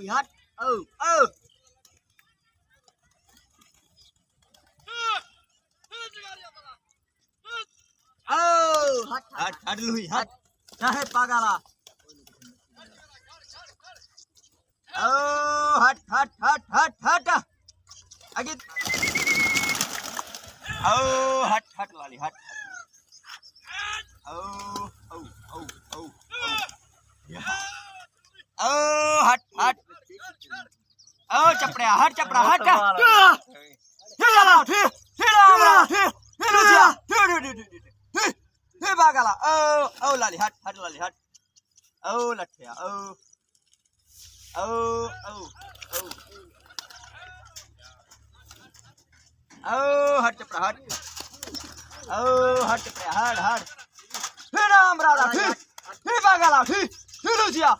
lùi hết. Hết lùi hết. Hết pagala. Hết. Agit. Hết lali hết. Hết. Chapra hết ka. Thi bagala. Lali hết lali hết. Lathya. Hết chapra hết. Hết chapra hết. Thi ram rada thi bagala thi lujia.